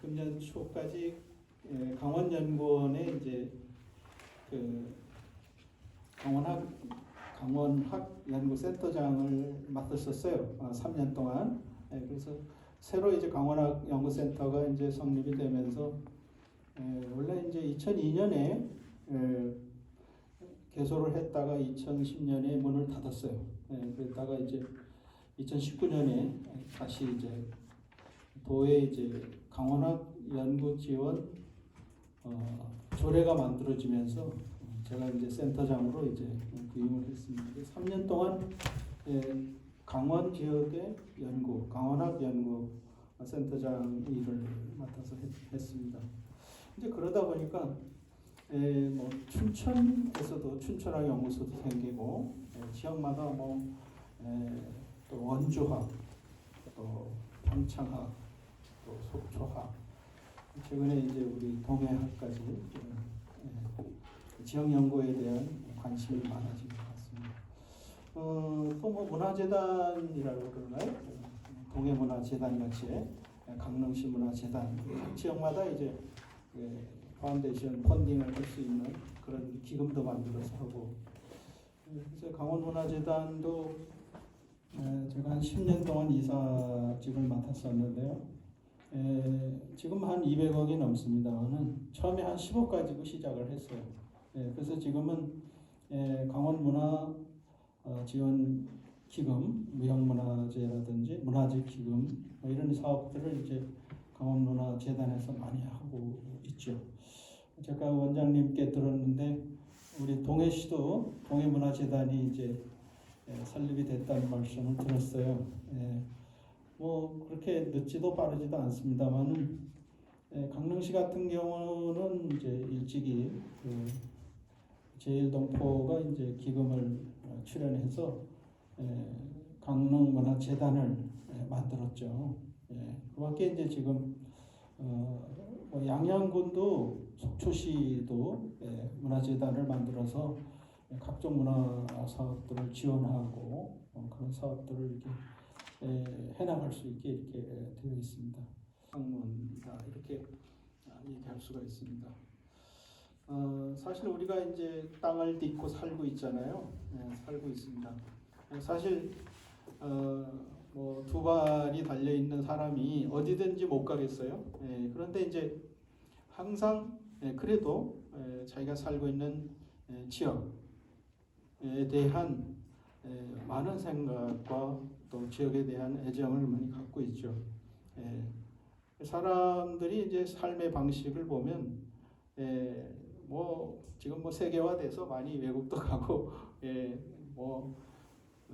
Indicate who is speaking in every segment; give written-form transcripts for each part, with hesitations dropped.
Speaker 1: 금년 초까지 강원연구원에 이제 그 강원학연구센터장을 맡았었어요. 3년 동안. 그래서 새로 이제 강원학연구센터가 이제 성립이 되면서 원래 이제 2002년에 개소를 했다가 2010년에 문을 닫았어요. 그랬다가 이제 2019년에 다시 이제 도에 이제 강원학 연구 지원 조례가 만들어지면서 제가 이제 센터장으로 이제 부임을 했습니다. 3년 동안 강원 지역의 연구, 강원학 연구 센터장 일을 맡아서 했습니다. 이제 그러다 보니까 뭐 춘천에서도 춘천학 연구소도 생기고 지역마다 또 원주학, 또 평창학, 또 속초학, 최근에 이제 우리 동해학까지 지역 연구에 대한 관심이 많아진 것 같습니다. 또 뭐 문화재단이라고 그러나요? 동해문화재단 같이 강릉시 문화재단 각 지역마다 이제 파운데이션 펀딩을 할 수 있는 그런 기금도 만들어서 하고, 그래서 강원문화재단도 제가 한 10년 동안 이사직을 맡았었는데요. 지금 한 200억이 넘습니다만은 처음에 한 10억 가지고 시작을 했어요. 그래서 지금은 강원문화 지원 기금, 무형문화재라든지 문화재 기금 이런 사업들을 이제 강원문화재단에서 많이 하고 있죠. 제가 원장님께 들었는데 우리 동해시도 동해문화재단이 이제 설립이 됐다는 말씀을 들었어요. 뭐 그렇게 늦지도 빠르지도 않습니다만은 강릉시 같은 경우는 이제 일찍이 제1동포가 이제 기금을 출연해서 강릉문화재단을 만들었죠. 그밖에 이제 지금 뭐 양양군도 속초시도 문화재단을 만들어서 각종 문화 사업들을 지원하고 그런 사업들을 이렇게 해나갈 수 있게 이렇게 되어 있습니다. 학문이다 이렇게 얘기할 수가 있습니다. 사실 우리가 이제 땅을 딛고 살고 있잖아요. 살고 있습니다. 사실 뭐 두 발이 달려 있는 사람이 어디든지 못 가겠어요. 그런데 이제 항상 그래도 자기가 살고 있는 지역에 대한 많은 생각과 또 지역에 대한 애정을 많이 갖고 있죠. 사람들이 이제 삶의 방식을 보면 뭐 지금 뭐 세계화돼서 많이 외국도 가고 뭐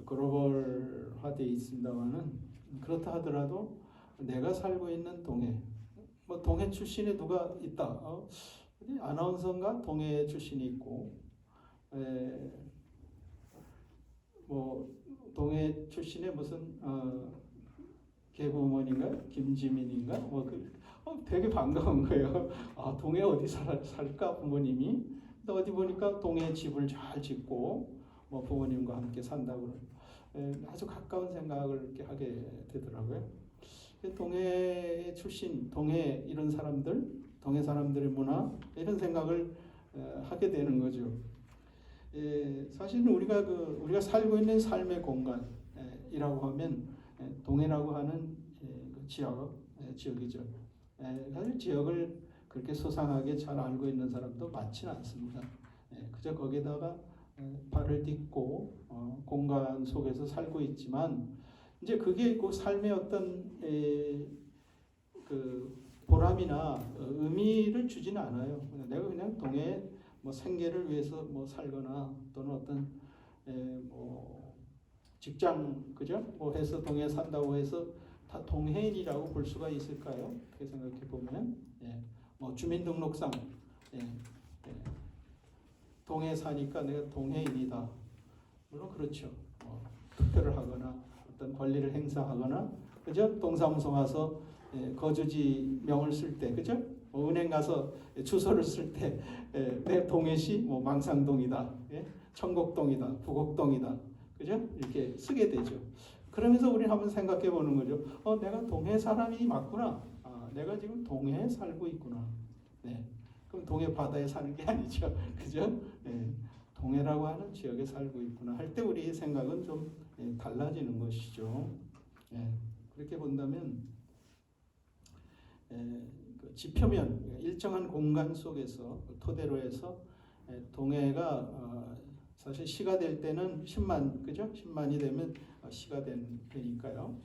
Speaker 1: 글로벌화돼 있습니다만은 그렇다 하더라도 내가 살고 있는 동해, 뭐 동해 출신이 누가 있다. 아나운서인가 동해 출신이 있고, 뭐 동해 출신의 무슨 계부모님인가 김지민인가 뭐 되게 반가운 거예요. 아 동해 어디 살까 부모님이. 근데 어디 보니까 동해 집을 잘 짓고 뭐 부모님과 함께 산다고 아주 가까운 생각을 이렇게 하게 되더라고요. 동해 출신, 동해 이런 사람들, 동해 사람들의 문화 이런 생각을 하게 되는 거죠. 사실은 우리가 살고 있는 삶의 공간이라고 하면 동해라고 하는 그 지역이죠. 사실 지역을 그렇게 소상하게 잘 알고 있는 사람도 많지는 않습니다. 그저 거기다가 발을 딛고 공간 속에서 살고 있지만 이제 그게 그 삶의 어떤 그 보람이나 의미를 주지는 않아요. 내가 그냥 동해 뭐 생계를 위해서 뭐 살거나 또는 어떤 뭐 직장 그죠? 뭐 해서 동해 산다고 해서 다 동해인이라고 볼 수가 있을까요? 그렇게 생각해 보면 뭐 주민등록상 동해 사니까 내가 동해인이다. 물론 그렇죠. 투표를 하거나 어떤 권리를 행사하거나 그죠? 동사무소 가서 거주지명을 쓸 때 그죠? 은행 가서 주소를 쓸 때 내 동해시 뭐 망상동이다, 청곡동이다, 부곡동이다, 그죠? 이렇게 쓰게 되죠. 그러면서 우리는 한번 생각해 보는 거죠. 내가 동해 사람이 맞구나. 내가 지금 동해에 살고 있구나. 네. 그럼 동해 바다에 사는 게 아니죠. 그죠? 네. 동해라고 하는 지역에 살고 있구나 할 때 우리의 생각은 좀 달라지는 것이죠. 예, 그렇게 본다면 그 지표면 일정한 공간 속에서 토대로 해서 동해가 사실 시가 될 때는 10만 그죠? 10만이 되면 시가 되니까요.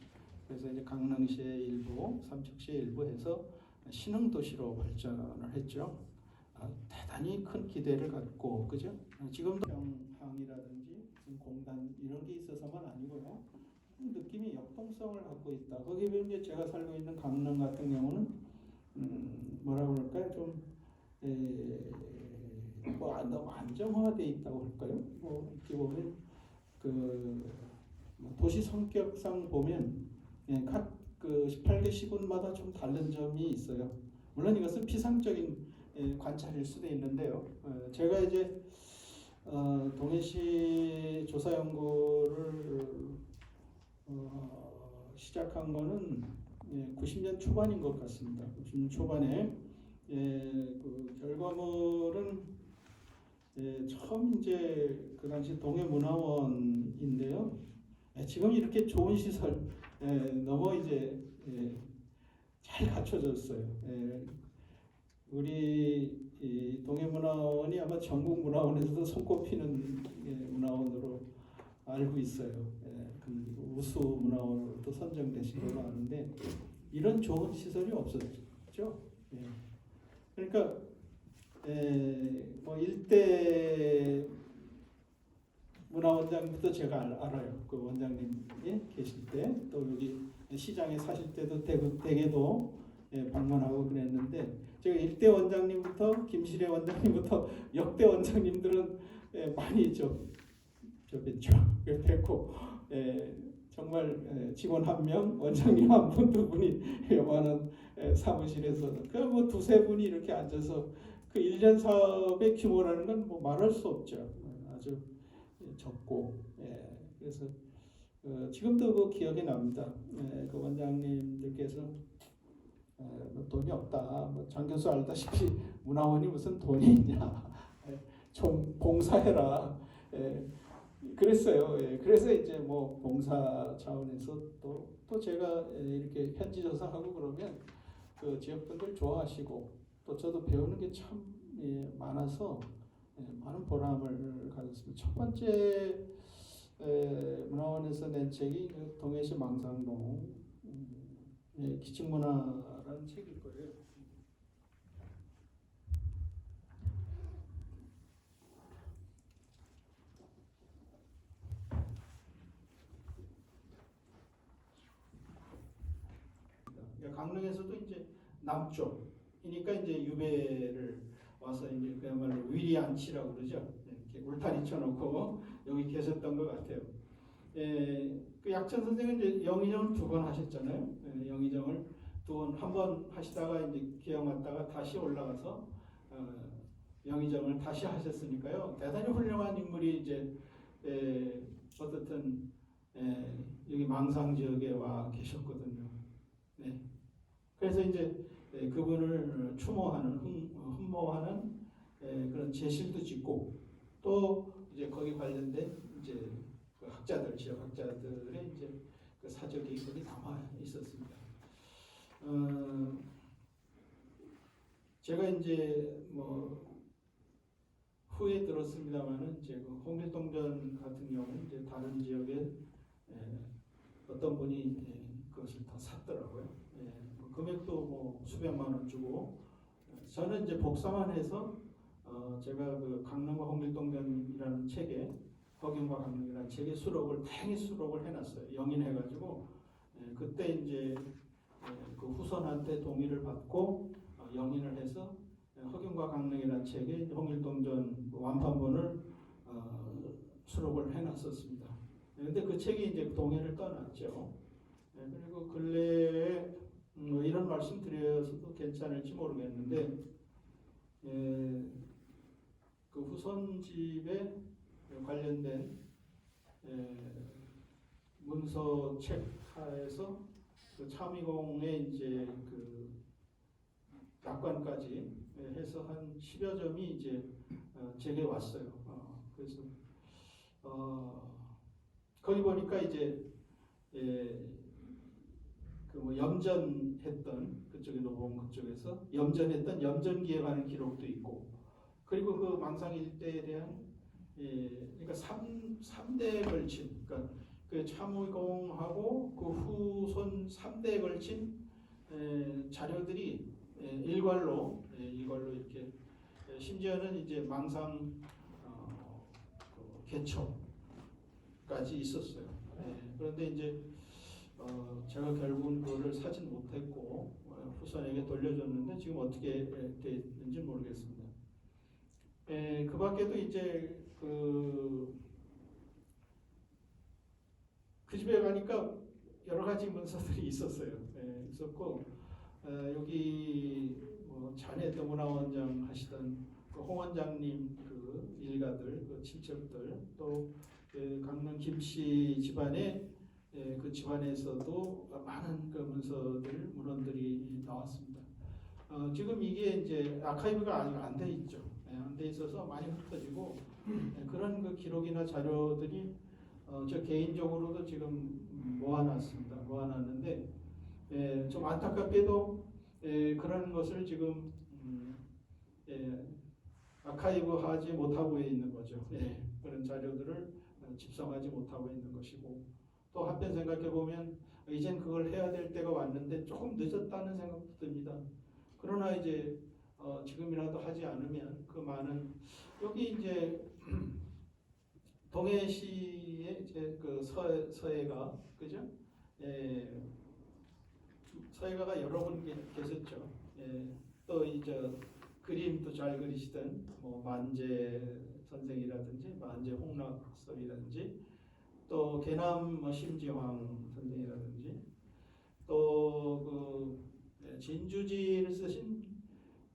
Speaker 1: 그래서 이제 강릉시의 일부, 삼척시의 일부 해서 신흥 도시로 발전을 했죠. 대단히 큰 기대를 갖고 그죠? 지금도 항이라든지 무슨 공단 이런 게 있어서만 아니고요. 느낌이 역동성을 갖고 있다. 거기에 비해 이제 제가 살고 있는 강릉 같은 경우는 뭐라 그럴까요? 좀 너무 안정화돼 있다고 할까요? 뭐 이렇게 보면 그 도시 성격상 보면 각 18개 시군마다 좀 다른 점이 있어요. 물론 이것은 피상적인 관찰일 수도 있는데요. 제가 이제 동해시 조사 연구를 시작한 거는 90년 초반인 것 같습니다. 90년 초반에 그 결과물은 처음 이제 그 당시 동해문화원인데요. 지금 이렇게 좋은 시설 너무 이제 잘 갖춰졌어요. 우리 이 동해문화원이 아마 전국 문화원에서도 손꼽히는 문화원으로 알고 있어요. 그 우수 문화원으로도 선정되신 걸로 아는데 이런 좋은 시설이 없었죠. 그러니까 뭐 일대 문화원장부터 제가 알아요. 그 원장님이 계실 때 또 여기 시장에 사실 때도 대개도 방문하고 그랬는데 제가 일대 원장님부터 김실애 원장님부터 역대 원장님들은 많이 뵀죠. 뵙고 정말 직원 한 명, 원장님 한 분, 두 분이 요만한 사무실에서 그냥 뭐 두세 분이 이렇게 앉아서 그 1년 사업의 규모라는 건 뭐 말할 수 없죠. 아주 적고 그래서 지금도 그 기억이 납니다. 그 원장님들께서 뭐 돈이 없다. 뭐 장 교수 알다시피 문화원이 무슨 돈이 있냐. 좀 봉사해라. 그랬어요. 그래서 이제 뭐 봉사 차원에서 또 제가 이렇게 현지 조사하고 그러면 그 지역분들 좋아하시고 또 저도 배우는 게 참 많아서 많은 보람을 가졌습니다. 첫 번째 문화원에서 낸 책이 그 동해시 망상동 기층문화라는 책일 거예요. 강릉에서도 이제 남쪽이니까 이제 유배를 와서 이제 그야말로 위리안치라고 그러죠. 이렇게 울타리 쳐놓고 여기 계셨던 것 같아요. 그 약천 선생은 이제 영의정을 2번 하셨잖아요. 영의정을 한 번 하시다가 이제 기왕 왔다가 다시 올라가서 영의정을 다시 하셨으니까요. 대단히 훌륭한 인물이 이제 어떻든 여기 망상 지역에 와 계셨거든요. 그래서 이제 그분을 추모하는 흠모하는 그런 제실도 짓고 또 이제 거기 관련된 이제 그 학자들 지역 학자들의 이제 그 사적이 거기 남아 있었습니다. 제가 이제 뭐 후에 들었습니다만은 이제 그 홍길동전 같은 경우는 이제 다른 지역에 어떤 분이 그것을 더 샀더라고요. 금액도 뭐 수백만 원 주고 저는 이제 복사만 해서 제가 그 강릉과 홍길동전이라는 책에 허경과 강릉이라는 책에 다행히 수록을 해놨어요. 영인해가지고 그때 이제 그 후손한테 동의를 받고 영인을 해서 허경과 강릉이라는 책에 홍길동전 완판본을 수록을 해놨었습니다. 그런데 그 책이 이제 동해를 떠났죠. 그리고 근래에 이런 말씀 드려서도 괜찮을지 모르겠는데 그 후손집에 관련된 문서 책 하에서 그 차미공의 이제 그 약관까지 해서 한 10여 점이 이제 제게 왔어요. 그래서 거기 보니까 이제 그 염전했던 그쪽에 노봉 그쪽에서 염전했던 염전기에 관한 기록도 있고, 그리고 그 망상 일대에 대한 그러니까 3대에 걸친, 그러니까 그 차무공하고 그 후손 3대에 걸친 자료들이 일괄로 이렇게 심지어는 이제 망상 그 개척까지 있었어요. 그런데 이제 제가 결국은 그거를 사진 못했고 후손에게 돌려줬는데 지금 어떻게 됐는지 모르겠습니다. 그 밖에도 이제 그 집에 가니까 여러 가지 문서들이 있었어요. 있었고 여기 자네 대문화원장 하시던 그 홍 원장님 그 일가들, 그 친척들, 또 강릉 김씨 집안의 그 집안에서도 많은 그 문헌들이 나왔습니다. 지금 이게 이제 아카이브가 아직 안 돼 있죠. 안 돼 있어서 많이 흩어지고 그런 그 기록이나 자료들이 저 개인적으로도 지금 모아놨는데 좀 안타깝게도 그런 것을 지금 아카이브하지 못하고 있는 거죠. 그런 자료들을 집성하지 못하고 있는 것이고, 또 한편 생각해 보면 이젠 그걸 해야 될 때가 왔는데 조금 늦었다는 생각도 듭니다. 그러나 이제 지금이라도 하지 않으면 그 많은 여기 이제 동해시의 이제 그 서해가 그죠? 서해가가 여러 분 계셨죠. 또 이제 그림도 잘 그리시던 만재 선생이라든지 만재 홍락섭이라든지 또 계남 심지황 선생이라든지 또 그 진주지를 쓰신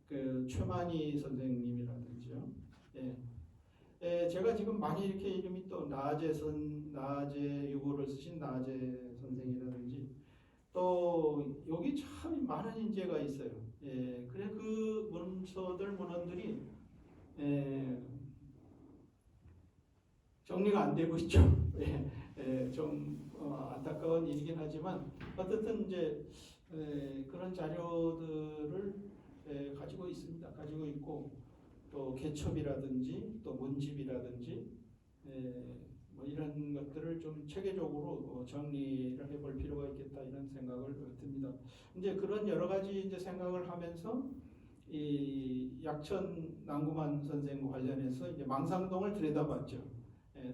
Speaker 1: 그 최만희 선생님이라든지요. 제가 지금 많이 이렇게 이름이 또 나제 유고를 쓰신 나제 선생이라든지 또 여기 참 많은 인재가 있어요. 그래 그 문헌들이 정리가 안 되고 있죠. 좀 안타까운 일이긴 하지만 어쨌든 이제 그런 자료들을 가지고 있습니다. 가지고 있고 또 개첩이라든지 또 문집이라든지 이런 것들을 좀 체계적으로 정리를 해볼 필요가 있겠다 이런 생각을 듭니다. 이제 그런 여러 가지 이제 생각을 하면서 이 약천 남구만 선생과 관련해서 이제 망상동을 들여다봤죠.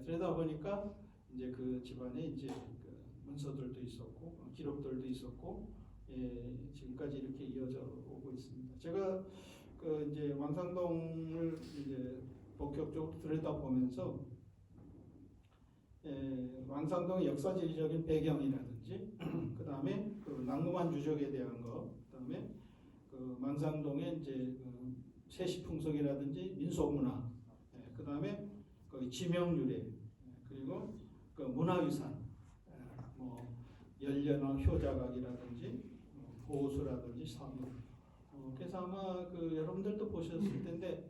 Speaker 1: 들여다보니까 이제 그 집안에 이제 그 문서들도 있었고 기록들도 있었고 지금까지 이렇게 이어져 오고 있습니다. 제가 그 이제 망상동을 이제 본격적으로 들여다보면서 망상동의 역사지리적인 배경이라든지 그 다음에 그 낭무만 유적에 대한 거, 그 다음에 그 망상동의 이제 그 세시풍속이라든지 민속문화, 그 다음에 그 지명유래, 그리고 그 문화유산, 연려나 효자각이라든지 보수라든지 사물. 그래서 아마 그 여러분들도 보셨을 텐데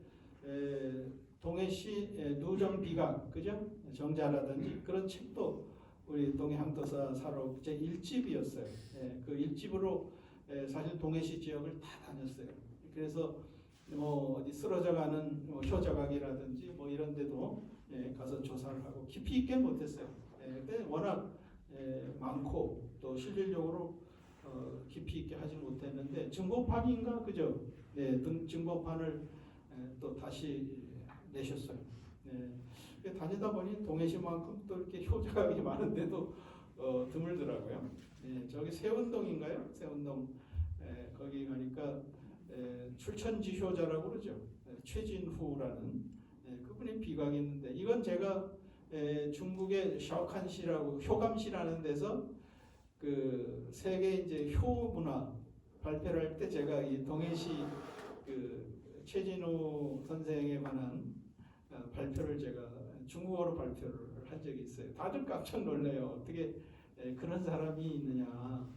Speaker 1: 동해시 누정비각, 그죠? 정자라든지 그런 책도 우리 동해 항도사 사록 제 1집이었어요. 그 1집으로 사실 동해시 지역을 다 다녔어요. 그래서 어디 쓰러져가는 효자각이라든지 이런 데도 가서 조사를 하고 깊이 있게 못했어요. 근데 워낙 많고 또 실질적으로 깊이 있게 하지 못했는데 증거판인가 그죠? 증거판을 또 다시 내셨어요. 다니다 보니 동해시만큼 또 이렇게 효자각이 많은데도 드물더라고요. 저기 세운동인가요? 세운동 거기 가니까 출천지 효자라고 그러죠. 최진후라는 그분의 비각이 있는데 이건 제가 중국의 샤오칸시라고 효감시라는 데서 그 세계 이제 효 문화 발표를 할 때 제가 이 동해시 그 최진호 선생에 관한 발표를 제가 중국어로 발표를 한 적이 있어요. 다들 깜짝 놀래요. 어떻게 그런 사람이 있느냐.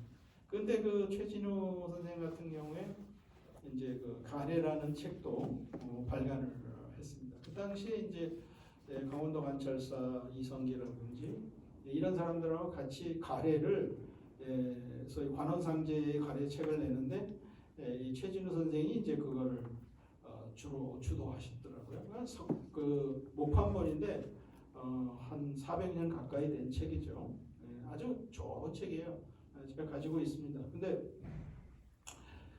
Speaker 1: 그런데 그 최진호 선생 같은 경우에 이제 그 가래라는 책도 발간을 했습니다. 그 당시에 이제 강원도 관찰사 이성기라든지 이런 사람들하고 같이 가래를 소위 관원상제의 가래 책을 내는데 이 최진우 선생이 이제 그거를 주로 주도하셨더라고요. 그 목판본인데 한 400년 가까이 된 책이죠. 아주 좋은 책이에요. 집에 가지고 있습니다. 근데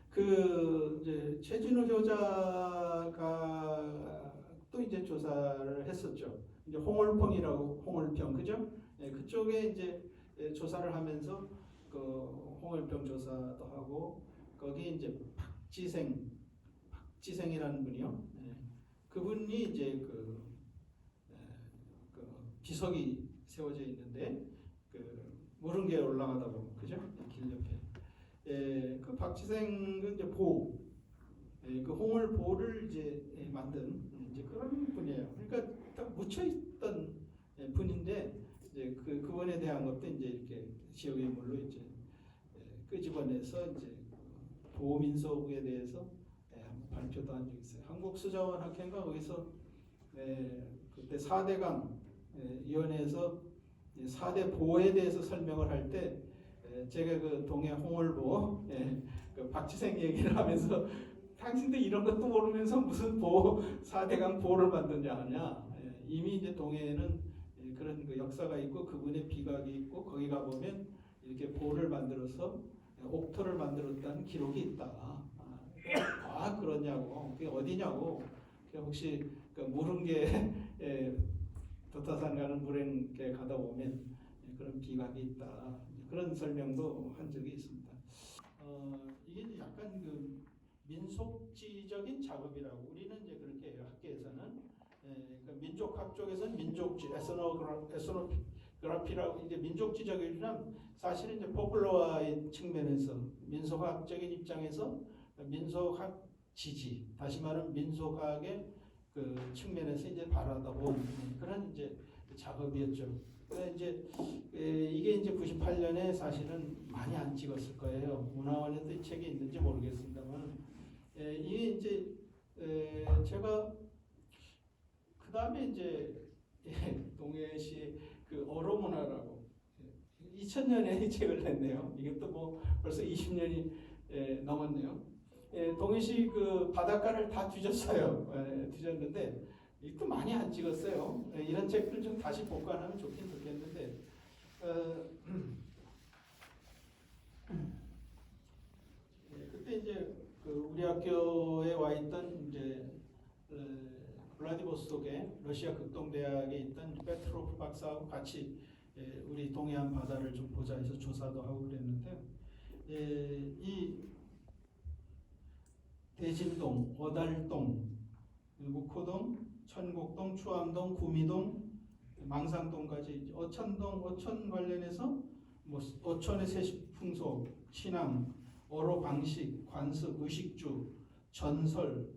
Speaker 1: 그 이제 최진우 교자가 또 이제 조사를 했었죠. 이제 홍월평이라고 홍월평 그죠? 그쪽에 이제 조사를 하면서 그 홍월평 조사도 하고 거기 이제 박지생이라는 분이요. 그분이 이제 그 비석이 세워져 있는데 그 무릉계에 올라가다 보면 그죠? 길 옆에 그 박지생은 이제 그 홍을보를 이제 만든 이제 그런 분이에요. 그러니까 딱 묻혀 있던 분인데 이제 그분에 대한 것도 이제 이렇게 지역의 인물로 이제 끄집어내서 이제 보민속에 대해서 한번 발표도 한 적이 있어요. 한국수자원학회인가 거기서 그때 4대강 위원회에서 4대 보에 대해서 설명을 할 때 제가 그 동해 홍을보 그 박지생 얘기를 하면서 당신들 이런 것도 모르면서 무슨 4대강 보를 만드냐 하냐. 이미 이제 동해에는 그런 그 역사가 있고 그분의 비각이 있고 거기 가 보면 이렇게 보를 만들어서 옥터를 만들었다는 기록이 있다. 그러냐고. 그게 어디냐고. 혹시 그 무릉계 도타산 가는 무릉계 가다 보면 그런 비각이 있다. 그런 설명도 한 적이 있습니다. 이게 약간 그 민속지적인 작업이라고 우리는 이제 그렇게 해요. 학계에서는 그러니까 민족학 쪽에서는 민족지 에스노그래피라고 이제 민족지적이지만 사실은 이제 포플러와의 측면에서 민속학적인 입장에서 민속학 지지 다시 말하면 민속학의 그 측면에서 이제 바라다본 그런 이제 작업이었죠. 이제 이게 이제 98년에 사실은 많이 안 찍었을 거예요. 문화원에도 이 책이 있는지 모르겠습니다만 이게 이제 제가 그 다음에 이제 동해시 그 어로문화라고 2000년에 이 책을 냈네요. 이것도 뭐 벌써 20년이 넘었네요. 동해시 그 바닷가를 다 뒤졌어요. 뒤졌는데 이것도 많이 안 찍었어요. 이런 책들 좀 다시 복관하면 좋긴 좋겠는데 그때 이제 그 우리 학교에 와 있던 이제 블라디보스톡에 러시아 극동대학에 있던 페트로프 박사하고 같이 우리 동해안 바다를 좀 보자 해서 조사도 하고 그랬는데 이 대진동, 어달동, 묵호동, 천곡동, 추암동, 구미동, 망상동까지 어천 관련해서 뭐 어천의 세습풍속, 신앙, 어로 방식, 관습, 의식주, 전설,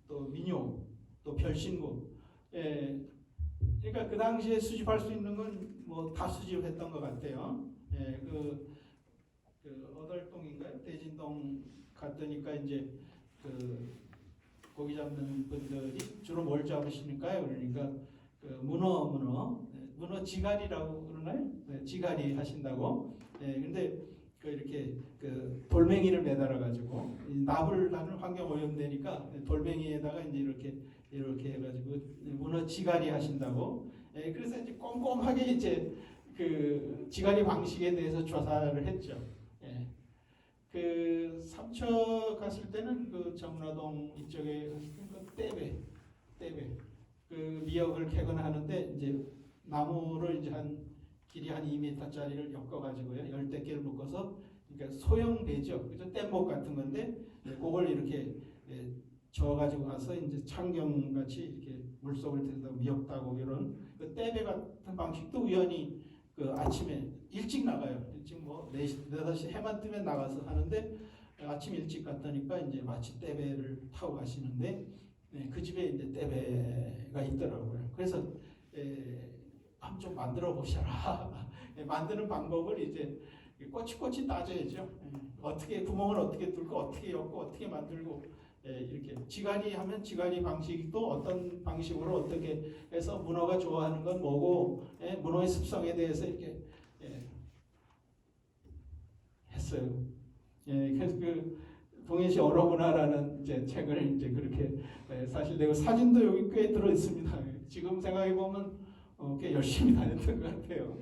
Speaker 1: 또 민요, 또 별신구. 그러니까 그 당시에 수집할 수 있는 건 뭐 다 수집했던 것 같아요. 그 어달동인가요? 대진동 갔더니까 이제 그 고기 잡는 분들이 주로 뭘 잡으십니까요? 그러니까 그 문어 지갈이라고 그러나요? 지갈이 하신다고. 근데 그 이렇게 그 돌멩이를 매달아 가지고 납을 하는 환경 오염되니까 돌멩이에다가 이제 이렇게 해가지고 문어 지갈이 하신다고. 그래서 이제 꼼꼼하게 이제 그 지갈이 방식에 대해서 조사를 했죠. 그 삼척 갔을 때는 그 정라동 이쪽에 그 떼배 그 미역을 캐거나 하는데 이제 나무를 이제 길이 한 2m짜리를 엮어가지고요 10대끼를 묶어서 그러니까 소형 배죠 그죠 뗏목 같은 건데 그걸 이렇게 저어가지고 가서 이제 창경 같이 이렇게 물속을 들여다 미역 따고 이런 그 떼배 같은 방식도 우연히 그 아침에 일찍 나가요. 일찍 뭐 4시, 5시 해만 뜨면 나가서 하는데 아침 일찍 갔다니까 이제 마치 떼배를 타고 가시는데 그 집에 이제 떼배가 있더라고요. 그래서 한번 좀 만들어 보셔라. 만드는 방법을 이제 꼬치꼬치 따져야죠. 어떻게 구멍을 어떻게 뚫고 어떻게 엮고 어떻게 만들고 이렇게 지간이 하면 지간이 방식이 또 어떤 방식으로 어떻게 해서 문어가 좋아하는 건 뭐고 문어의 습성에 대해서 이렇게 했어요. 그래서 그 동해시 언어문화라는 이제 책을 이제 그렇게 사실 내가 사진도 여기 꽤 들어 있습니다. 지금 생각해 보면 꽤 열심히 다녔던 것 같아요.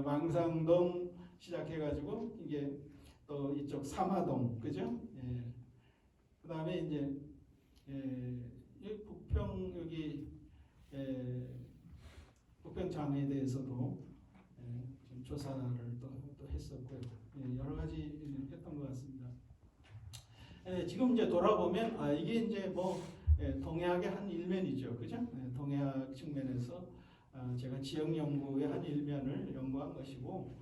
Speaker 1: 망상동 시작해가지고 이게 또 이쪽 삼화동 그죠? 그다음에 이제 여기 북평 여기 북평 장에 대해서도 좀 조사를 또 했었고요. 여러 가지 했던 것 같습니다. 지금 이제 돌아보면 이게 이제 뭐 동해학의 한 일면이죠, 그죠? 동해학 측면에서 제가 지역 연구의 한 일면을 연구한 것이고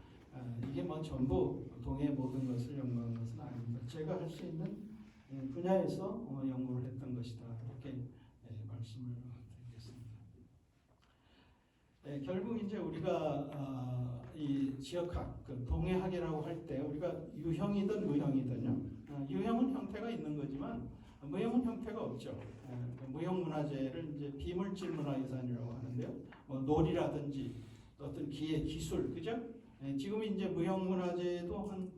Speaker 1: 이게 뭐 전부 동해 모든 것을 연구한 것은 아닙니다. 제가 할 수 있는 분야에서 연구를 했던 것이다 이렇게 말씀을 드리겠습니다. 결국 이제 우리가 이 지역학, 그 동해학이라고 할 때 우리가 유형이든 무형이든요. 유형은 형태가 있는 거지만 무형은 형태가 없죠. 무형 문화재를 이제 비물질 문화유산이라고 하는데요. 뭐 놀이라든지 어떤 기계 기술, 그죠? 지금 이제 무형 문화재도 한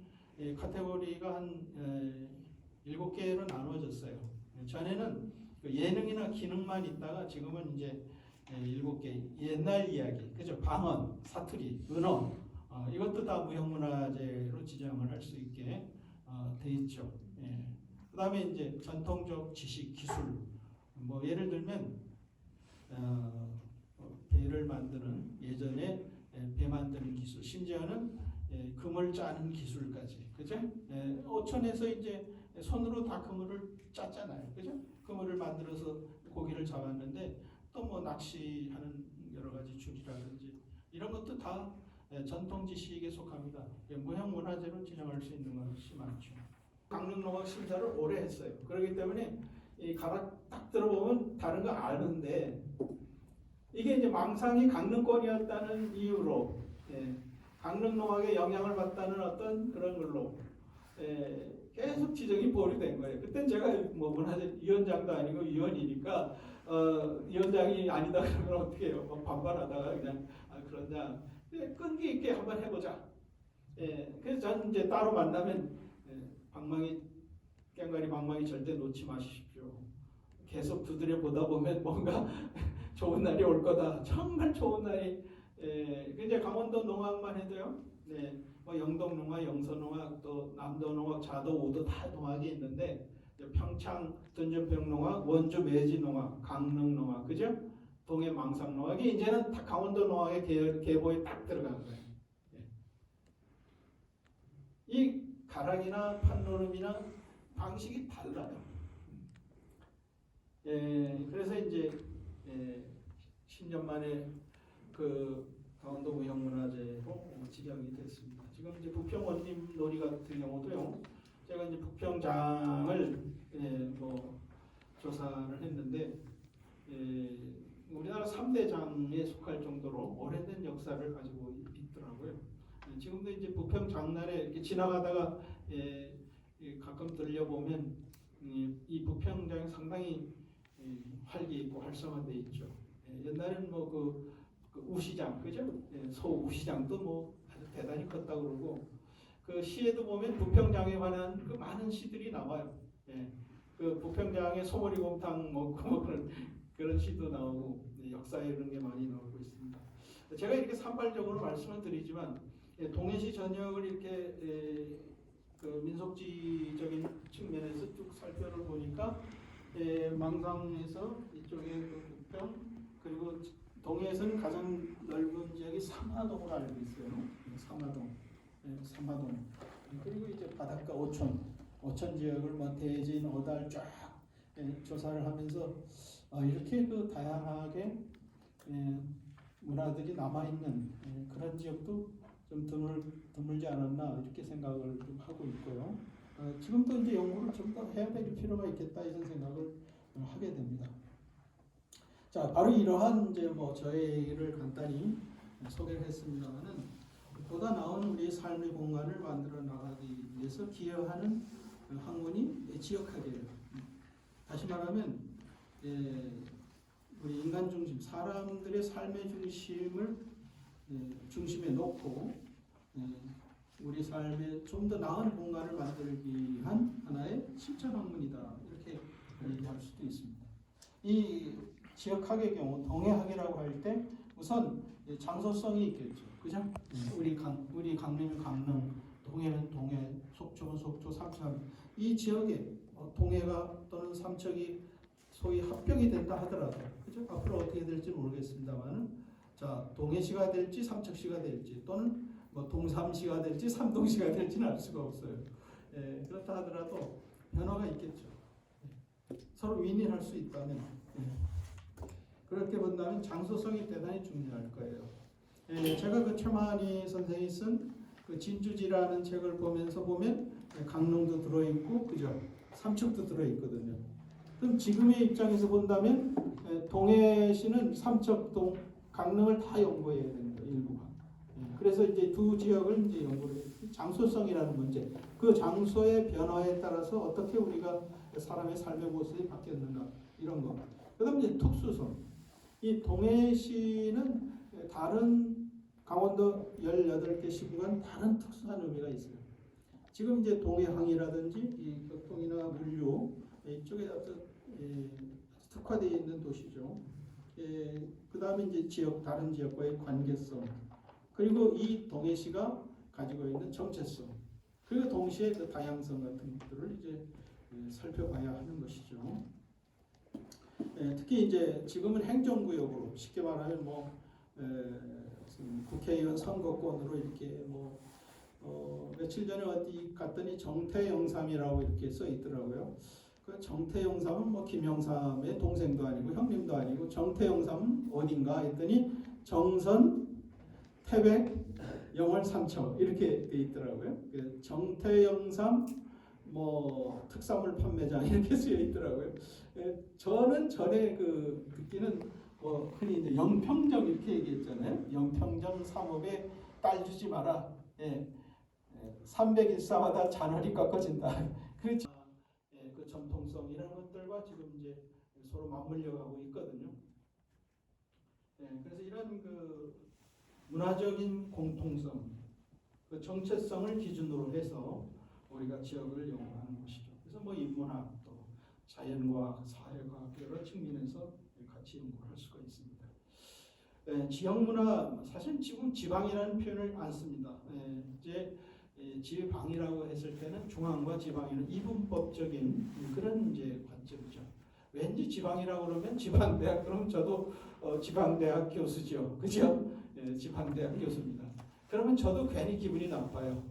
Speaker 1: 카테고리가 한 7개로 나누어졌어요. 전에는 그 예능이나 기능만 있다가 지금은 이제 7개 옛날 이야기, 그죠? 방언, 사투리, 은어 이것도 다 무형문화재로 지정을 할 수 있게 돼 있죠. 그다음에 이제 전통적 지식, 기술, 뭐 예를 들면 배를 만드는 예전에 배 만드는 기술, 심지어는 그물 짜는 기술까지, 그죠? 어촌에서 이제 손으로 다 그물을 짰잖아요, 그죠? 그물을 만들어서 고기를 잡았는데 또 뭐 낚시하는 여러 가지 줄이라든지 이런 것도 다 전통 지식에 속합니다. 무형 문화재로 지정할 수 있는 것이 많죠. 강릉농악 심사를 오래 했어요. 그렇기 때문에 이 가락 딱 들어보면 다른 거 아는데 이게 이제 망상이 강릉권이었다는 이유로 강릉농악에 영향을 받다는 어떤 그런 걸로 계속 지적이 벌이된 거예요. 그땐 제가 뭐 문화재 위원장도 아니고 위원이니까 위원장이 아니다 그러면 어떻게 해요? 뭐 반발하다가 그냥 그러냐 끈기 있게 한번 해보자. 그래서 저는 이제 따로 만나면 꽹과리 방망이 절대 놓지 마십시오. 계속 두드려 보다 보면 뭔가 좋은 날이 올 거다. 정말 좋은 날이. 이제 강원도 농악만 해도요. 뭐 영동 농악, 영서 농악, 또 남도 농악, 자도, 우도 다 농악이 있는데 평창 둔전평 농악, 원주 매지 농악, 강릉 농악, 그죠? 동해 망상 농악이 이제는 다 강원도 농악의 계보에 딱 들어간 거예요. 이 가락이나 판노름이나 방식이 달라요. 그래서 이제 10년 만에 그 강원도 무형문화재로 지정이 됐습니다. 지금 이제 부평 원림 놀이 같은 경우도요. 제가 이제 부평장을 뭐 조사를 했는데 우리나라 3대 장에 속할 정도로 오래된 역사를 가지고 있더라고요. 지금도 이제 부평 장날에 이렇게 지나가다가 가끔 들려보면 이 부평장이 상당히 활기 있고 활성화돼 있죠. 옛날에는 뭐 그 우시장, 그죠? 소 우시장도 뭐 아주 대단히 컸다 그러고 그 시에도 보면 부평장에 관한 그 많은 시들이 나와요. 그 부평장의 소머리곰탕 뭐 그런 시도 나오고 역사에 이런 게 많이 나오고 있습니다. 제가 이렇게 산발적으로 말씀을 드리지만 동해시 전역을 이렇게 그 민속지적인 측면에서 쭉 살펴를 보니까 망상에서 이쪽에 그 부평 그리고 동해에서는 가장 넓은 지역이 삼화동으로 알고 있어요. 삼화동. 그리고 이제 바닷가 오천 지역을 뭐 대진, 어달 쫙 조사를 하면서 이렇게 그 다양하게 문화들이 남아 있는 그런 지역도 좀 드물지 않았나 이렇게 생각을 좀 하고 있고요. 지금도 이제 연구를 좀 더 해야 될 필요가 있겠다 이런 생각을 하게 됩니다. 자, 바로 이러한 이제 뭐 저희를 간단히 소개를 했습니다만은 보다 나은 우리 삶의 공간을 만들어 나가기 위해서 기여하는 학문이 지역학이에요. 다시 말하면 우리 인간 중심, 사람들의 삶의 중심을 중심에 놓고 우리 삶에 좀 더 나은 공간을 만들기 위한 하나의 실천 학문이다, 이렇게 얘기할 수도 있습니다. 이 지역학의 경우 동해학이라고 할 때 우선 장소성이 있겠죠, 그죠? 우리 강릉은 강릉, 동해는 동해, 속초는 속초, 삼척, 이 지역에 동해가 또는 삼척이 소위 합병이 된다 하더라도, 그죠? 앞으로 어떻게 될지 모르겠습니다만은, 자, 동해시가 될지 삼척시가 될지 또는 뭐 동삼시가 될지 삼동시가 될지는 알 수가 없어요. 그렇다 하더라도 변화가 있겠죠. 서로 윈윈할 수 있다면, 그렇게 본다면 장소성이 대단히 중요할 거예요. 제가 그 최만희 선생이 쓴 그 진주지라는 책을 보면서 보면 강릉도 들어있고, 그죠? 삼척도 들어있거든요. 그럼 지금의 입장에서 본다면 동해시는 삼척, 강릉을 다 연구해야 됩니다, 일부가. 그래서 이제 두 지역을 이제 연구를 해요. 장소성이라는 문제, 그 장소의 변화에 따라서 어떻게 우리가 사람의 삶의 모습이 바뀌었는가, 이런 거. 그다음 이제 특수성. 이 동해시는 다른 강원도 18개 시군과는 다른 특수한 의미가 있어요. 지금 이제 동해항이라든지 이 교통이나 물류 이쪽에 특화되어 있는 도시죠. 그 다음에 이제 다른 지역과의 관계성, 그리고 이 동해시가 가지고 있는 정체성, 그리고 동시에 그 다양성 같은 것들을 이제 살펴봐야 하는 것이죠. 특히 이제 지금은 행정구역으로, 쉽게 말하면 국회의원 선거권으로 이렇게 며칠 전에 어디 갔더니 정태영삼이라고 이렇게 써 있더라고요. 그 정태영삼은 김영삼의 동생도 아니고 형님도 아니고, 정태영삼은 어딘가 했더니 정선, 태백, 영월, 삼척 이렇게 돼 있더라고요. 정태영삼 특산물 판매장 이렇게 쓰여 있더라고요. 저는 전에 듣기는 흔히 이제 영평정 이렇게 얘기했잖아요. 영평정 삼업에 딸 주지 마라. 301사마다 잔월이 꺾어진다. 그렇죠. 그 전통성이라는 것들과 지금 이제 서로 맞물려가고 있거든요. 그래서 이런 그 문화적인 공통성, 그 정체성을 기준으로 해서 우리가 지역을 연구하는 것이죠. 그래서 인문학, 또 자연과학, 사회과학 여러 측면에서 같이 연구할 수가 있습니다. 지역문화, 사실 지금 지방이라는 표현을 안 씁니다. 이제 지방이라고 했을 때는 중앙과 지방이는 이분법적인 그런 이제 관점이죠. 왠지 지방이라고 그러면 지방대학, 그럼 저도 지방대학 교수죠, 그죠? 지방대학 교수입니다. 그러면 저도 괜히 기분이 나빠요.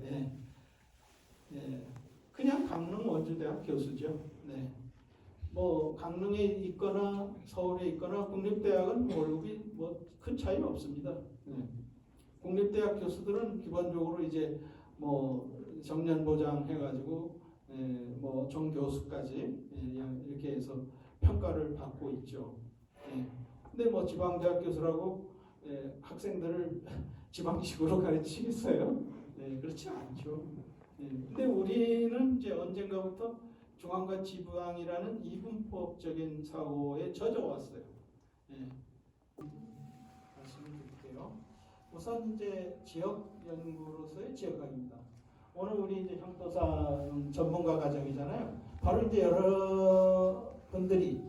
Speaker 1: 그냥 강릉 원주대학 교수죠. 강릉에 있거나 서울에 있거나, 국립대학은 월급이 큰 차이는 없습니다. 국립대학 교수들은 기본적으로 이제 정년 보장 해가지고 정교수까지 이렇게 해서 평가를 받고 있죠. 근데 지방대학 교수라고 학생들을 지방식으로 가르치겠어요? 그렇지 않죠. 근데 우리는 이제 언젠가부터 중앙과 지방이라는 이분법적인 사고에 젖어왔어요. 말씀을 드릴게요. 우선 이제 지역 연구로서의 지역학입니다. 오늘 우리 이제 향토사 전문가 과정이잖아요. 바로 이제 여러분들이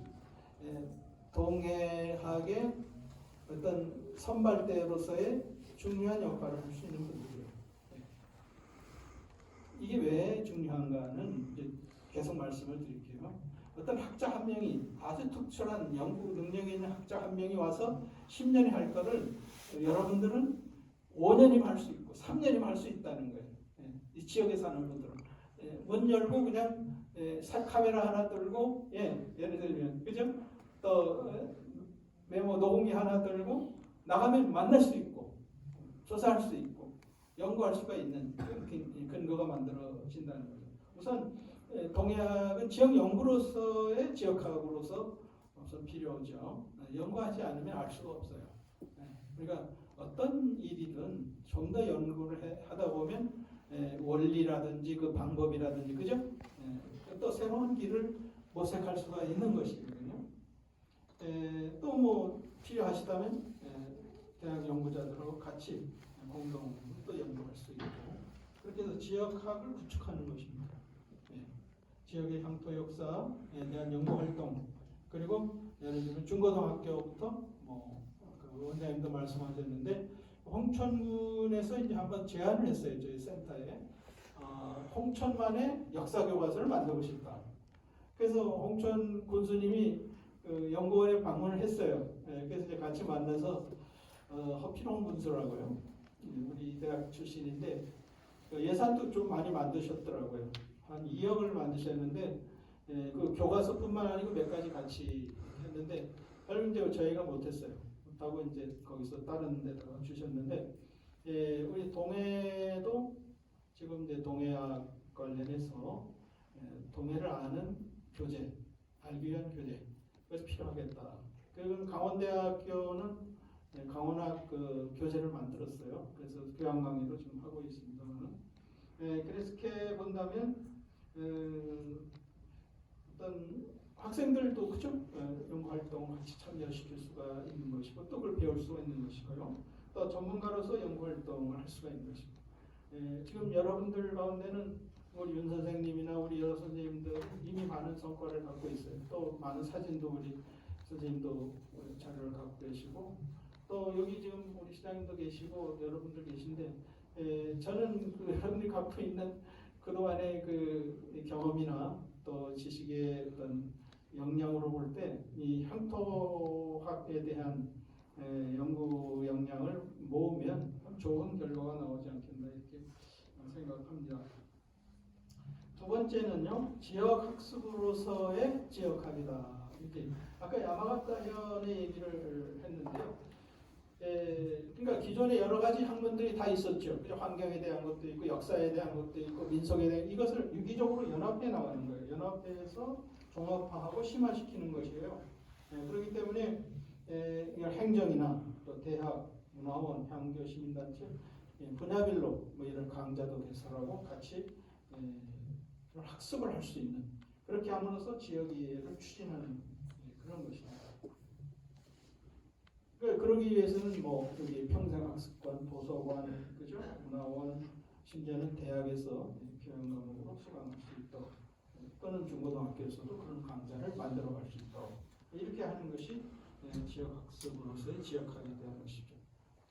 Speaker 1: 동해학의 어떤 선발대로서의 중요한 역할을 할 수 있는 분들이에요. 이게 왜 중요한가는 이제 계속 말씀을 드릴게요. 어떤 학자 한 명이, 아주 특출한 연구 능력이 있는 학자 한 명이 와서 10년이 할 거를 여러분들은 5년이면 할 수 있고 3년이면 할 수 있다는 거예요. 이 지역에 사는 분들은 문 열고 그냥 카메라 하나 들고, 예를 들면, 그죠? 또 메모 녹음기 하나 들고 나가면 만날 수 있고 조사할 수 있고 연구할 수가 있는 근거가 만들어진다는 거죠. 우선 동해학은 지역 연구로서의 지역학으로서 우선 필요하죠. 연구하지 않으면 알 수가 없어요. 우리가 어떤 일이든 좀 더 연구를 하다 보면 원리라든지 그 방법이라든지 그죠? 또 새로운 길을 모색할 수가 있는 것이거든요. 또 뭐 필요하시다면 대학 연구자들하고 같이 공동 또 연구할 수 있고 그렇게 해서 지역학을 구축하는 것입니다. 지역의 향토 역사에 대한 연구 활동 그리고 예를 들면 중고등학교부터 그 원장님도 말씀하셨는데 홍천군에서 이제 한번 제안을 했어요. 저희 센터에 홍천만의 역사 교과서를 만들고 싶다. 그래서 홍천 군수님이 그 연구원에 방문을 했어요. 그래서 이제 같이 만나서 허필홍 군수라고요. 우리 대학 출신인데 예산도 좀 많이 만드셨더라고요. 한 2억을 만드셨는데 그 교과서뿐만 아니고 몇 가지 같이 했는데 별로 이제 저희가 못했어요. 하고 이제 거기서 다른 데다가 주셨는데 우리 동해도 지금 이제 동해학 관련해서 동해를 아는 교재, 알기 위한 교재 그래서 필요하겠다. 그리고 강원대학교는 강원학 그 교재를 만들었어요. 그래서 교양 강의도 지금 하고 있습니다만은 그래서 이렇게 본다면 어떤 학생들도 그죠? 연구 활동 같이 참여시킬 수가 있는 것이고 또 그걸 배울 수가 있는 것이고요. 또 전문가로서 연구 활동을 할 수가 있는 것입니다. 지금 여러분들 가운데는 우리 윤 선생님이나 우리 여러 선생님들 이미 많은 성과를 갖고 있어요. 또 많은 사진도 우리 선생님도 자료를 갖고 계시고 또 여기 지금 우리 시장님도 계시고 여러분들 계신데 저는 그 여러분들이 갖고 있는 그동안의 그 경험이나 또 지식의 어떤 역량으로 볼 때 이 향토학에 대한 연구 역량을 모으면 좋은 결과가 나오지 않겠나 이렇게 생각합니다. 두 번째는요, 지역 학습으로서의 지역학이다. 이렇게 아까 야마가타 현의 얘기를 했는데요. 그러니까 기존에 여러 가지 학문들이 다 있었죠. 환경에 대한 것도 있고 역사에 대한 것도 있고 민속에 대한 이것을 유기적으로 연합해 나가는 거예요. 연합해서 종합화하고 심화시키는 것이에요. 그렇기 때문에 이걸 행정이나 또 대학, 문화원, 향교, 시민단체 분야별로 뭐 이런 강좌도 개설하고 같이 학습을 할 수 있는 그렇게 함으로써 지역 이해를 추진하는 그런 것입니다. 그러기 위해서는 뭐 여기 평생학습관, 도서관, 그죠? 문화원, 심지어는 대학에서 교양 과목으로 수강할 수 있도록 또는 중고등학교에서도 그런 강좌를 만들어갈 수 있도록 이렇게 하는 것이 지역학습으로서의 지역학에 대한 것이죠.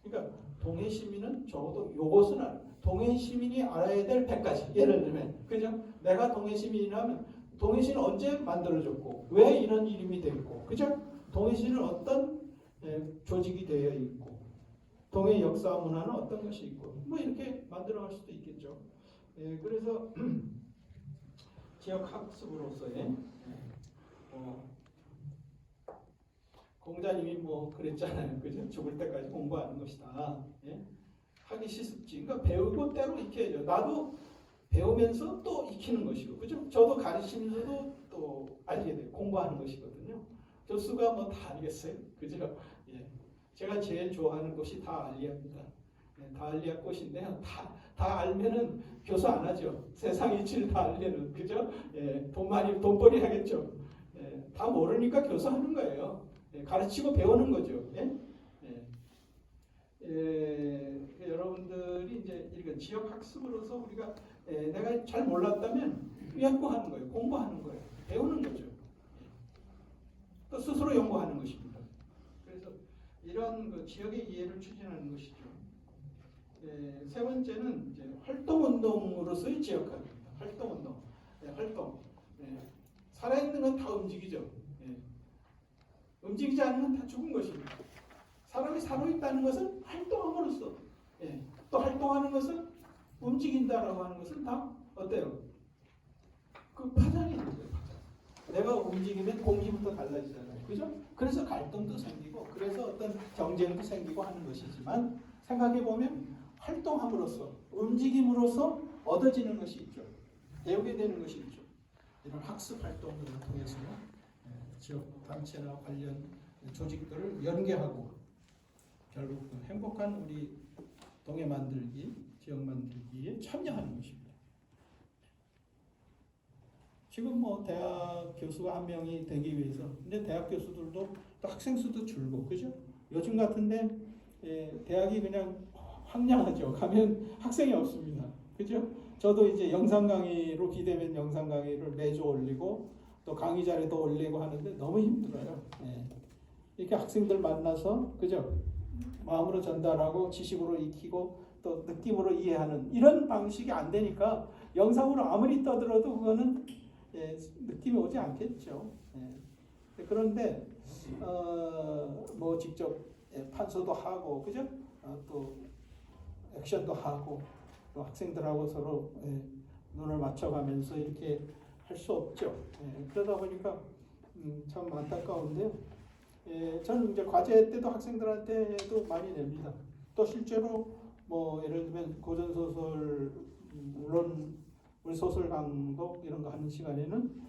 Speaker 1: 그러니까 동해 시민은 적어도 요것은 동해 시민이 알아야 될 100가지. 예를 들면 그죠? 내가 동해 시민이라면 동해 시는 언제 만들어졌고 왜 이런 이름이 됐고 그죠? 동해 시는 어떤 조직이 되어 있고 동해 역사 문화는 어떤 것이 있고 뭐 이렇게 만들어갈 수도 있겠죠. 그래서 지역 학습으로서의 공자님이 뭐 그랬잖아요, 그죠? 죽을 때까지 공부하는 것이다. 하기 싫지. 그러니까 배우고 때로 익혀야죠. 나도 배우면서 또 익히는 것이고, 그죠? 저도 가르치면서도 또 알게 돼요. 공부하는 것이거든요. 교수가 뭐 다 알겠어요, 그죠? 제가 제일 좋아하는 곳이 다 알리아입니다. 다 알리아 꽃인데요. 다 알면은 교수 안 하죠. 세상 이치를 다 알려는, 그죠? 돈벌이 하겠죠. 다 모르니까 교수 하는 거예요. 가르치고 배우는 거죠. 여러분들이 이제 이런 지역 학습으로서 우리가 내가 잘 몰랐다면 연구하는 거예요. 공부하는 거예요. 배우는 거죠. 또 스스로 연구하는 것입니다. 그래서 이런 그 지역의 이해를 추진하는 것이죠. 세 번째는 이제 활동운동으로서의 지역학입니다. 활동운동. 활동. 살아있는 건 다 움직이죠. 움직이지 않는 건 다 죽은 것입니다. 사람이 살아있다는 것은 활동함으로써 또 활동하는 것은 움직인다라고 하는 것은 다 어때요? 그 파장이 있는 거예요. 파장. 내가 움직이면 공기부터 달라지잖아요. 그죠? 그래서 갈등도 생기고 그래서 어떤 경쟁도 생기고 하는 것이지만 생각해보면 활동함으로써 움직임으로써 얻어지는 것이 있죠. 배우게 되는 것이 있죠. 이런 학습 활동들을 통해서 지역 단체나 관련 조직들을 연계하고 결국 그 행복한 우리 동해 만들기, 지역 만들기에 참여하는 것입니다. 지금 뭐 대학 교수가 한 명이 되기 위해서, 근데 대학 교수들도 또 학생 수도 줄고, 그죠? 요즘 같은데 대학이 그냥 황량하죠. 가면 학생이 없습니다. 그죠? 저도 이제 영상 강의로 비대면 영상 강의를 매주 올리고 또 강의 자료도 올리고 하는데 너무 힘들어요. 이렇게 학생들 만나서, 그죠? 마음으로 전달하고 지식으로 익히고 또 느낌으로 이해하는 이런 방식이 안 되니까 영상으로 아무리 떠들어도 그거는 느낌이 오지 않겠죠. 그런데 뭐 직접 판서도 하고, 그죠? 또 액션도 하고 또 학생들하고 서로 눈을 맞춰가면서 이렇게 할 수 없죠. 그러다 보니까 참 안타까운데요. 저는 이제 과제 때도 학생들한테도 많이 냅니다. 또 실제로 뭐 예를 들면 고전 소설, 물론 우리 소설 강독 이런 거 하는 시간에는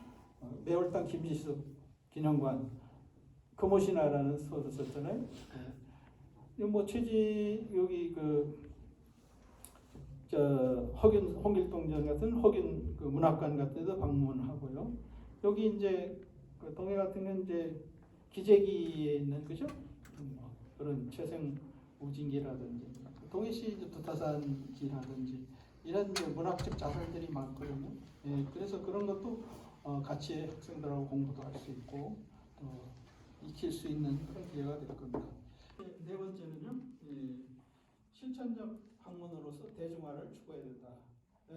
Speaker 1: 매월당 김지숙 기념관 금오신화라는 소설 썼잖아요. 뭐 최지 여기 허균 홍길동전 같은 허균 그 문학관 같은 데도 방문하고요. 여기 이제 그 동해 같은 건 이제 기재기에 있는, 그죠? 그런 최생 우진기라든지 동해시 두타산기라든지 이런 문학적 자산들이 많거든요. 그래서 그런 것도 같이 학생들하고 공부도 할 수 있고 또 익힐 수 있는 그런 기회가 될 겁니다. 네 번째는요, 실천적 학문으로서 대중화를 추구해야 된다.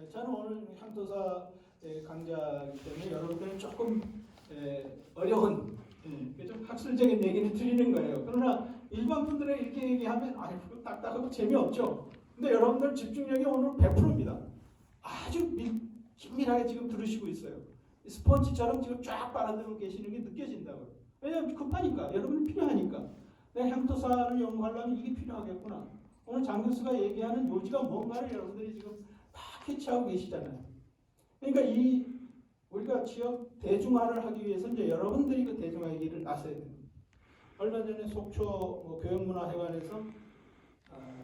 Speaker 1: 저는 오늘 향토사 강좌이기 때문에 여러분들은 조금 어려운 그죠? 학술적인 얘기를 드리는 거예요. 그러나 일반 분들은 이렇게 얘기하면 딱딱하고 재미없죠. 근데 여러분들 집중력이 오늘 100%입니다. 아주 긴밀하게 지금 들으시고 있어요. 스펀지처럼 지금 쫙 빨아들고 계시는 게 느껴진다고요. 왜냐하면 급하니까, 여러분이 필요하니까. 내가 향토사를 연구하려면 이게 필요하겠구나. 오늘 장 교수가 얘기하는 요지가 뭔가를 여러분들이 지금 다 캐치하고 계시잖아요. 그러니까 우리가 지역 대중화를 하기 위해서 이제 여러분들이 그 대중화 얘기를 나서야 됩니다. 얼마 전에 속초 교육문화회관에서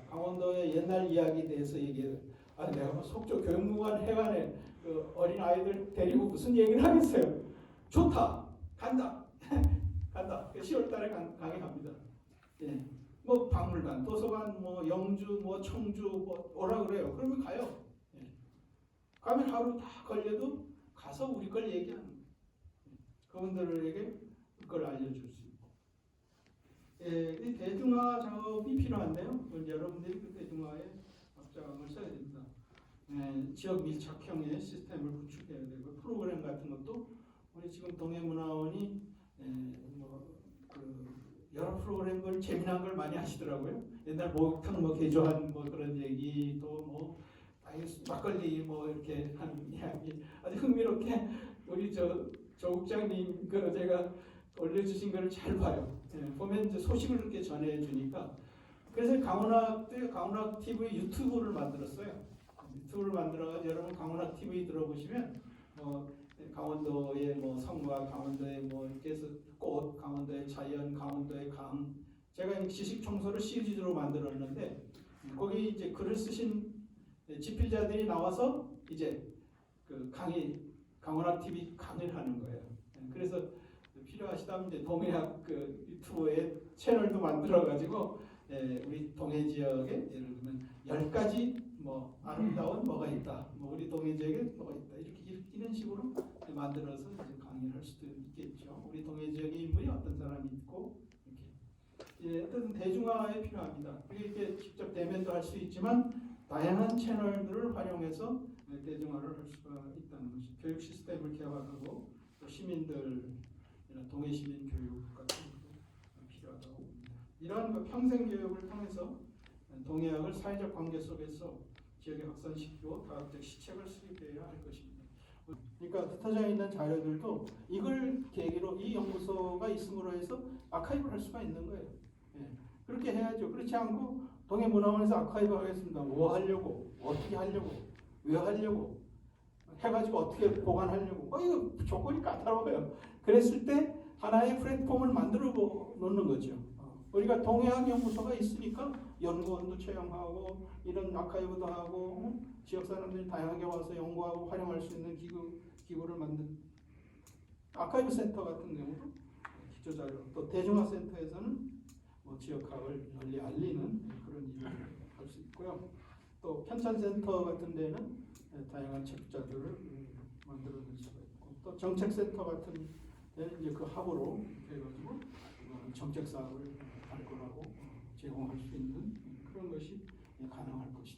Speaker 1: 강원도의 옛날 이야기에 대해서 얘기해요. 내가 뭐 속초 교육문화회관에 그 어린 아이들 데리고 무슨 얘기를 하겠어요. 좋다, 간다, 간다. 10월달에 강의합니다. 뭐 박물관, 도서관, 뭐 영주, 뭐 청주, 뭐 오라 그래요. 그러면 가요. 가면 하루 다 걸려도 가서 우리 걸 얘기하는 거예요. 그분들에게 그걸 알려줄 수 있고. 이 대중화 작업이 필요한데요. 여러분들이 그 대중화에 앞장을 써야 됩니다. 지역 밀착형의 시스템을 구축해야 되고, 프로그램 같은 것도 우리 지금 동해문화원이 여러 프로그램을 재미난 걸 많이 하시더라고요. 옛날 목욕탕 뭐 개조한 뭐 그런 얘기, 또 뭐 막걸리 뭐 이렇게 하는 이야기 아주 흥미롭게 우리 조국장님 그 제가 올려주신 거를 잘 봐요. 보면 이제 소식을 이렇게 전해주니까. 그래서 강원학 TV 유튜브를 만들었어요. 유튜브를 만들어가지고 여러분 강원학 TV 들어보시면 강원도의 뭐 성과, 강원도의 뭐 이렇게 해서 꽃, 강원도의 자연, 강원도의 강. 제가 지식 청소를 시리즈로 만들었는데 거기 이제 글을 쓰신 집필자들이 나와서 이제 그 강원학 TV 강의를 하는 거예요. 그래서 필요하시다면 이제 동해학 그 유튜브에 채널도 만들어가지고 우리 동해 지역에 예를 들면 10가지 뭐 아름다운 뭐가 있다, 뭐 우리 동해 지역에 뭐가 있다, 이런 식으로 만들어서 이제 강의를 할 수도 있겠죠. 우리 동해 지역의 인물이 어떤 사람이 있고 이렇게 어떤 대중화에 필요합니다. 이렇게 직접 대면도 할 수 있지만 다양한 채널들을 활용해서 대중화를 할 수가 있다는 것이 교육 시스템을 개혁하고 또 시민들 동해 시민 교육 같은 것도 필요하다고 봅니다. 이러한 평생 교육을 통해서 동해학을 사회적 관계 속에서 지역에 확산시키고 다학적 시책을 수립해야 할 것입니다. 그러니까 흩어져 있는 자료들도 이걸 계기로 이 연구소가 있음으로 해서 아카이브를 할 수가 있는 거예요. 그렇게 해야죠. 그렇지 않고 동해문화원에서 아카이브 하겠습니다. 뭐 하려고, 어떻게 하려고, 왜 하려고, 해가지고 어떻게 보관하려고. 이거 조건이 까다로워요. 그랬을 때 하나의 플랫폼을 만들어 놓는 거죠. 우리가 동해학 연구소가 있으니까 연구원도 채용하고 이런 아카이브도 하고 지역 사람들이 다양하게 와서 연구하고 활용할 수 있는 기구를 만든 아카이브 센터 같은 경우도 기초자료, 또 대중화센터에서는 뭐 지역학을 널리 알리는 그런 일을 할 수 있고요. 또 편찬센터 같은 데는 다양한 책자들을 만들어낼 수가 있고, 또 정책센터 같은 데는 이제 그 합으로 해가지고 정책 사업을 발굴하고 제공할 수 있는 그런 것이 가능할 것이다.